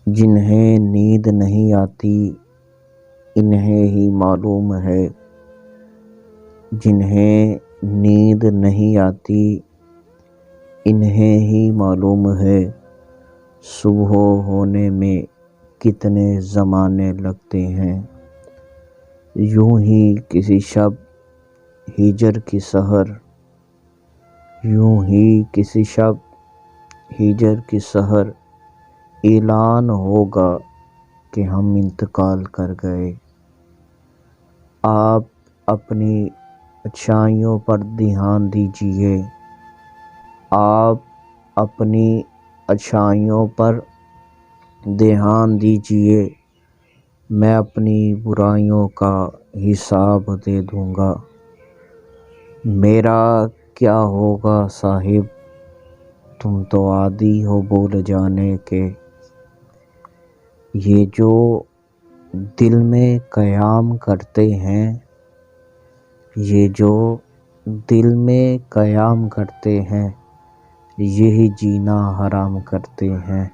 جنہیں نیند نہیں آتی انہیں ہی معلوم ہے، جنہیں نیند نہیں آتی انہیں ہی معلوم ہے، صبح ہونے میں کتنے زمانے لگتے ہیں۔ یوں ہی کسی شب ہجر کی سحر، یوں ہی کسی شب ہجر کی سحر اعلان ہوگا کہ ہم انتقال کر گئے۔ آپ اپنی اچھائیوں پر دھیان دیجیے، آپ اپنی اچھائیوں پر دھیان دیجیے، میں اپنی برائیوں کا حساب دے دوں گا۔ میرا کیا ہوگا صاحب، تم تو عادی ہو بھول جانے کے۔ یہ جو دل میں قیام کرتے ہیں، یہ جو دل میں قیام کرتے ہیں، یہی جینا حرام کرتے ہیں۔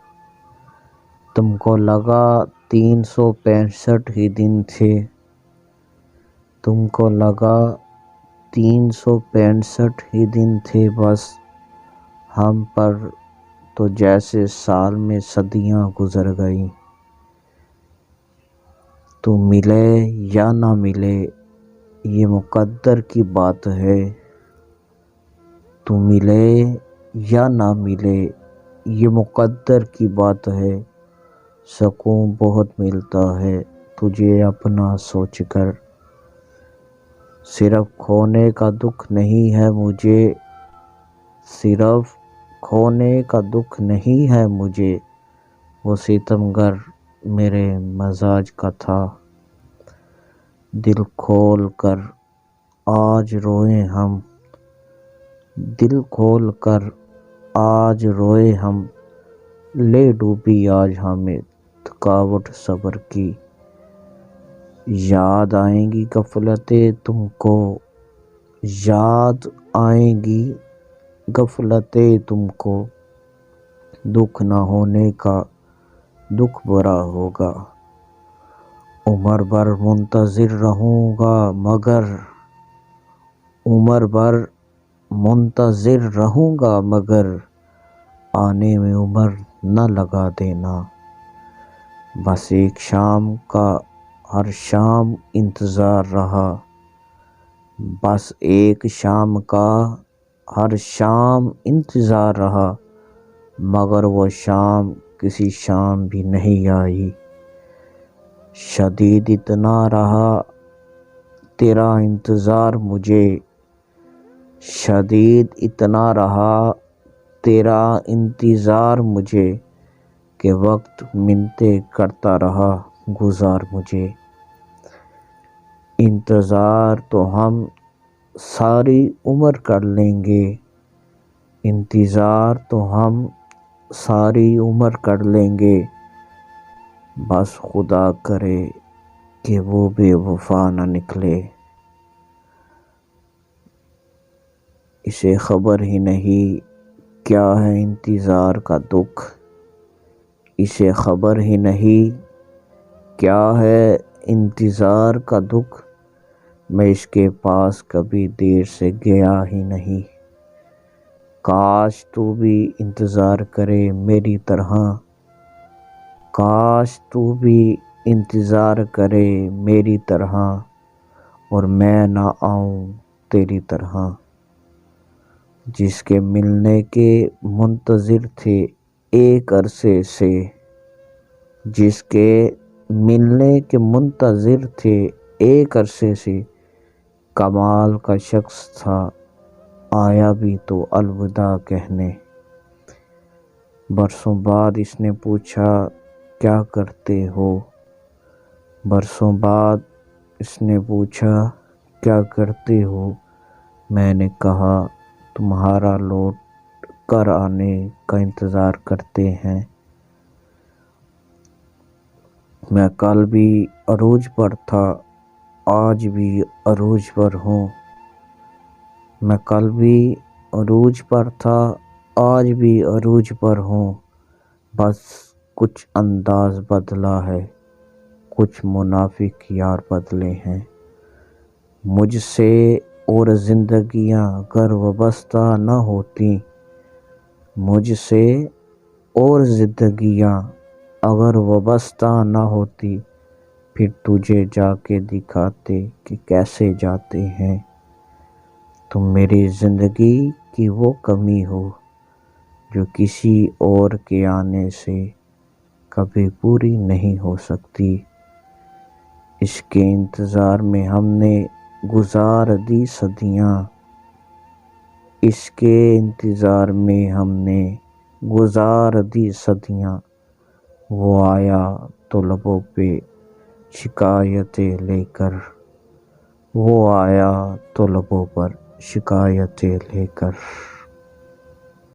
تم کو لگا 365 ہی دن تھے، تم کو لگا 365 ہی دن تھے بس، ہم پر تو جیسے سال میں صدیاں گزر گئیں۔ تو ملے یا نہ ملے یہ مقدر کی بات ہے، تو ملے یا نہ ملے یہ مقدر کی بات ہے۔ سکون بہت ملتا ہے تجھے اپنا سوچ کر، صرف کھونے کا دکھ نہیں ہے مجھے، صرف کھونے کا دکھ نہیں ہے مجھے، وہ ستمگر میرے مزاج کا تھا۔ دل کھول کر آج روئیں ہم، دل کھول کر آج روئیں ہم، لے ڈوبی آج ہمیں تھکاوٹ صبر کی۔ یاد آئیں گی غفلتیں تم کو، یاد آئیں گی غفلتیں تم کو، دکھ نہ ہونے کا دکھ برا ہوگا۔ عمر بھر منتظر رہوں گا مگر، عمر بھر منتظر رہوں گا مگر، آنے میں عمر نہ لگا دینا۔ بس ایک شام کا ہر شام انتظار رہا، بس ایک شام کا ہر شام انتظار رہا، مگر وہ شام کسی شام بھی نہیں آئی۔ شدید اتنا رہا تیرا انتظار مجھے، شدید اتنا رہا تیرا انتظار مجھے، کہ وقت منتیں کرتا رہا گزار مجھے۔ انتظار تو ہم ساری عمر کر لیں گے، انتظار تو ہم ساری عمر کر لیں گے، بس خدا کرے کہ وہ بے وفا نہ نکلے۔ اسے خبر ہی نہیں کیا ہے انتظار کا دکھ، اسے خبر ہی نہیں کیا ہے انتظار کا دکھ، میں اس کے پاس کبھی دیر سے گیا ہی نہیں۔ کاش تو بھی انتظار کرے میری طرح، کاش تو بھی انتظار کرے میری طرح، اور میں نہ آؤں تیری طرح۔ جس کے ملنے کے منتظر تھے ایک عرصے سے، جس کے ملنے کے منتظر تھے ایک عرصے سے، کمال کا شخص تھا آیا بھی تو الوداع کہنے۔ برسوں بعد اس نے پوچھا کیا کرتے ہو، برسوں بعد اس نے پوچھا کیا کرتے ہو، میں نے کہا تمہارا لوٹ کر آنے کا انتظار کرتے ہیں۔ میں کل بھی عروج پر تھا آج بھی عروج پر ہوں، میں کل بھی عروج پر تھا آج بھی عروج پر ہوں، بس کچھ انداز بدلا ہے، کچھ منافق یار بدلے ہیں۔ مجھ سے اور زندگیاں گر وابستہ نہ ہوتی، مجھ سے اور زندگیاں اگر وابستہ نہ ہوتی، پھر تجھے جا کے دکھاتے کہ کیسے جاتے ہیں۔ تم میری زندگی کی وہ کمی ہو جو کسی اور کے آنے سے کبھی پوری نہیں ہو سکتی۔ اس کے انتظار میں ہم نے گزار دی صدیاں، اس کے انتظار میں ہم نے گزار دی صدیاں۔ وہ آیا تو لبوں پہ شکایتیں لے کر، وہ آیا تو لبوں پر شکایتیں لے کر۔